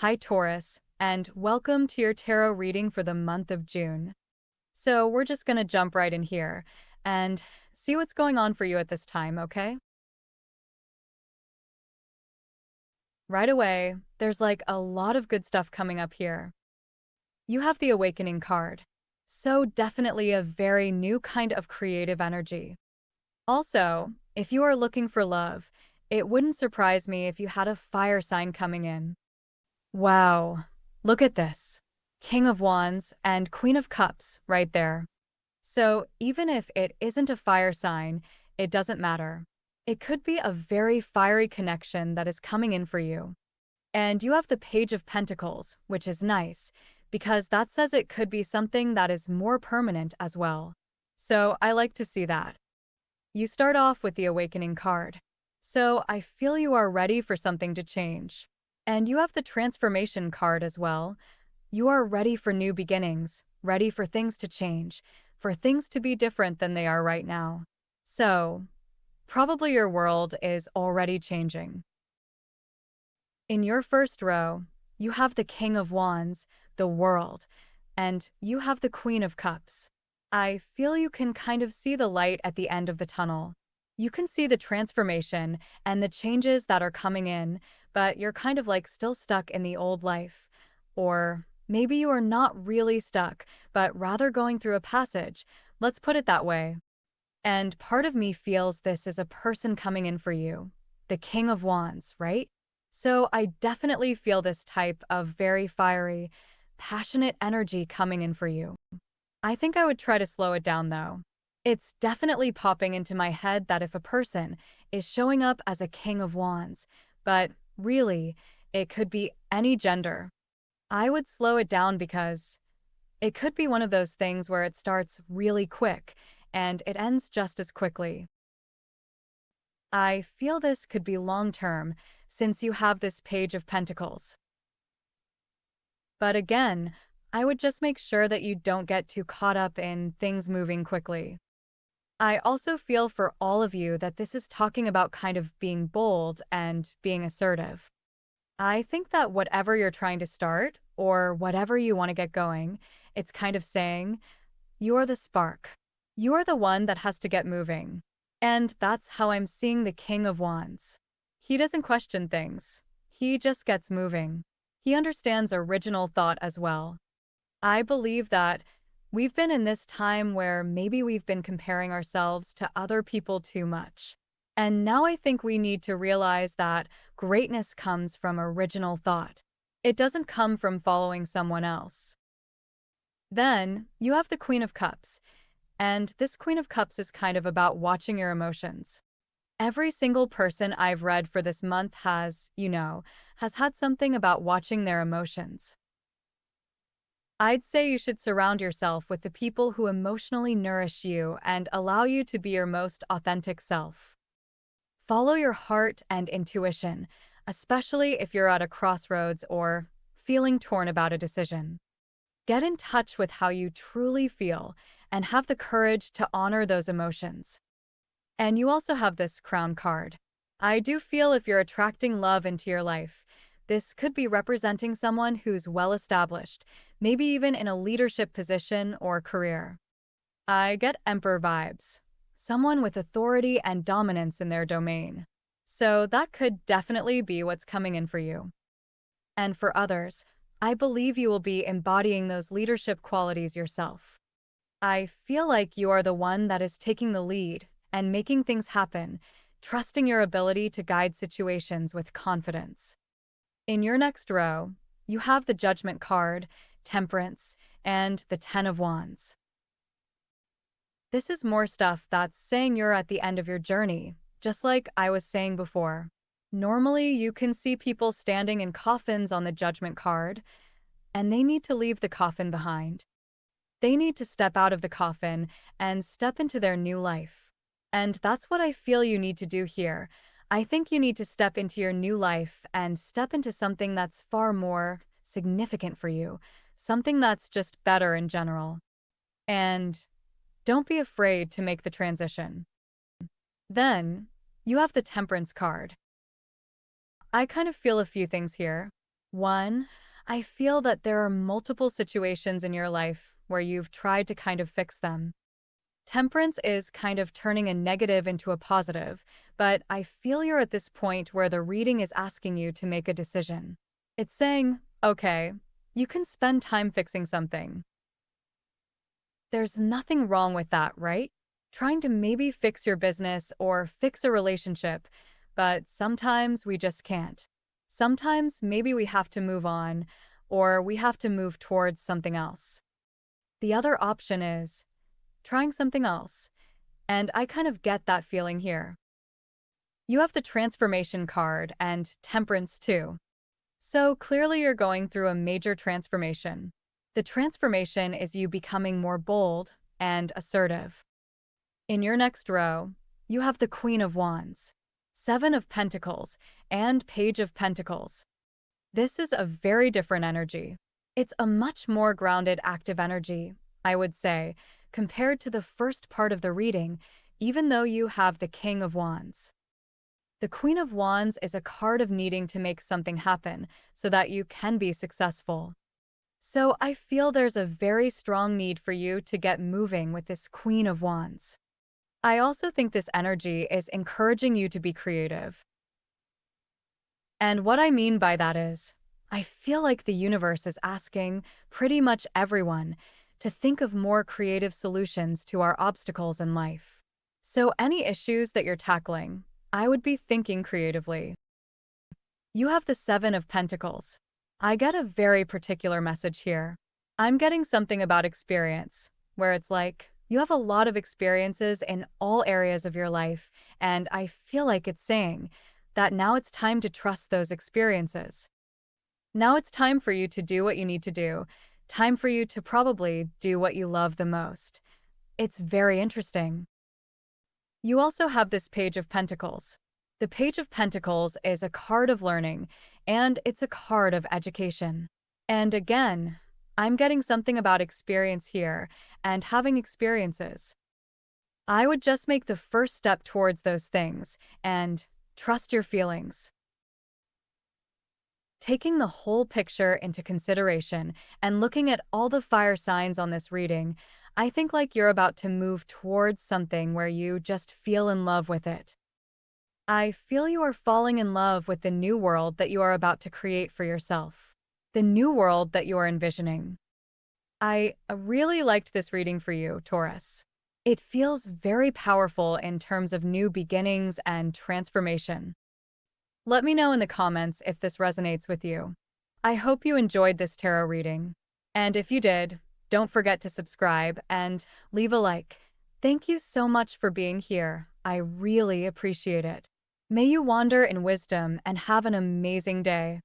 Hi, Taurus, and welcome to your tarot reading for the month of June. So, we're just going to jump right in here and see what's going on for you at this time, okay? Right away, there's like a lot of good stuff coming up here. You have the Awakening card. So, definitely a very new kind of creative energy. Also, if you are looking for love, it wouldn't surprise me if you had a fire sign coming in. Wow, look at this. King of Wands and Queen of Cups right there. So even if it isn't a fire sign, it doesn't matter. It could be a very fiery connection that is coming in for you. And you have the Page of Pentacles, which is nice, because that says it could be something that is more permanent as well. So I like to see that. You start off with the Awakening card. So I feel you are ready for something to change. And you have the Transformation card as well. You are ready for new beginnings, ready for things to change, for things to be different than they are right now. So, probably your world is already changing. In your first row, you have the King of Wands, the world, and you have the Queen of Cups. I feel you can kind of see the light at the end of the tunnel. You can see the transformation and the changes that are coming in, but you're kind of like still stuck in the old life. Or maybe you are not really stuck, but rather going through a passage. Let's put it that way. And part of me feels this is a person coming in for you, the King of Wands, right? So I definitely feel this type of very fiery, passionate energy coming in for you. I think I would try to slow it down though. It's definitely popping into my head that if a person is showing up as a King of Wands, but really, it could be any gender. I would slow it down because it could be one of those things where it starts really quick and it ends just as quickly. I feel this could be long term since you have this Page of Pentacles. But again, I would just make sure that you don't get too caught up in things moving quickly. I also feel for all of you that this is talking about kind of being bold and being assertive. I think that whatever you're trying to start or whatever you want to get going, it's kind of saying, you're the spark. You're the one that has to get moving. And that's how I'm seeing the King of Wands. He doesn't question things. He just gets moving. He understands original thought as well. I believe that we've been in this time where maybe we've been comparing ourselves to other people too much. And now I think we need to realize that greatness comes from original thought. It doesn't come from following someone else. Then, you have the Queen of Cups, and this Queen of Cups is kind of about watching your emotions. Every single person I've read for this month has had something about watching their emotions. I'd say you should surround yourself with the people who emotionally nourish you and allow you to be your most authentic self. Follow your heart and intuition, especially if you're at a crossroads or feeling torn about a decision. Get in touch with how you truly feel and have the courage to honor those emotions. And you also have this Crown card. I do feel if you're attracting love into your life, this could be representing someone who's well established, maybe even in a leadership position or career. I get Emperor vibes, someone with authority and dominance in their domain. So that could definitely be what's coming in for you. And for others, I believe you will be embodying those leadership qualities yourself. I feel like you are the one that is taking the lead and making things happen, trusting your ability to guide situations with confidence. In your next row, you have the Judgment card, Temperance, and the Ten of Wands. This is more stuff that's saying you're at the end of your journey, just like I was saying before. Normally, you can see people standing in coffins on the Judgment card, and they need to leave the coffin behind. They need to step out of the coffin and step into their new life. And that's what I feel you need to do here. I think you need to step into your new life and step into something that's far more significant for you, something that's just better in general. And don't be afraid to make the transition. Then, you have the Temperance card. I kind of feel a few things here. 1. I feel that there are multiple situations in your life where you've tried to kind of fix them. Temperance is kind of turning a negative into a positive, but I feel you're at this point where the reading is asking you to make a decision. It's saying, okay, you can spend time fixing something. There's nothing wrong with that, right? Trying to maybe fix your business or fix a relationship, but sometimes we just can't. Sometimes maybe we have to move on, or we have to move towards something else. The other option is trying something else, and I kind of get that feeling here. You have the transformation card and temperance too. So clearly you're going through a major transformation. The transformation is you becoming more bold and assertive. In your next row, you have the Queen of Wands, Seven of Pentacles, and Page of Pentacles. This is a very different energy. It's a much more grounded, active energy, I would say, compared to the first part of the reading, even though you have the King of Wands. The Queen of Wands is a card of needing to make something happen so that you can be successful. So I feel there's a very strong need for you to get moving with this Queen of Wands. I also think this energy is encouraging you to be creative. And what I mean by that is, I feel like the universe is asking pretty much everyone to think of more creative solutions to our obstacles in life. So any issues that you're tackling, I would be thinking creatively. You have the Seven of Pentacles. I get a very particular message here. I'm getting something about experience, where it's like, you have a lot of experiences in all areas of your life, and I feel like it's saying that now it's time to trust those experiences. Now it's time for you to do what you need to do, time for you to probably do what you love the most. It's very interesting. You also have this Page of Pentacles. The Page of Pentacles is a card of learning, and it's a card of education. And again, I'm getting something about experience here and having experiences. I would just make the first step towards those things and trust your feelings. Taking the whole picture into consideration and looking at all the fire signs on this reading, I think like you're about to move towards something where you just feel in love with it. I feel you are falling in love with the new world that you are about to create for yourself. The new world that you are envisioning. I really liked this reading for you, Taurus. It feels very powerful in terms of new beginnings and transformation. Let me know in the comments if this resonates with you. I hope you enjoyed this tarot reading. And if you did, don't forget to subscribe and leave a like. Thank you so much for being here. I really appreciate it. May you wander in wisdom and have an amazing day.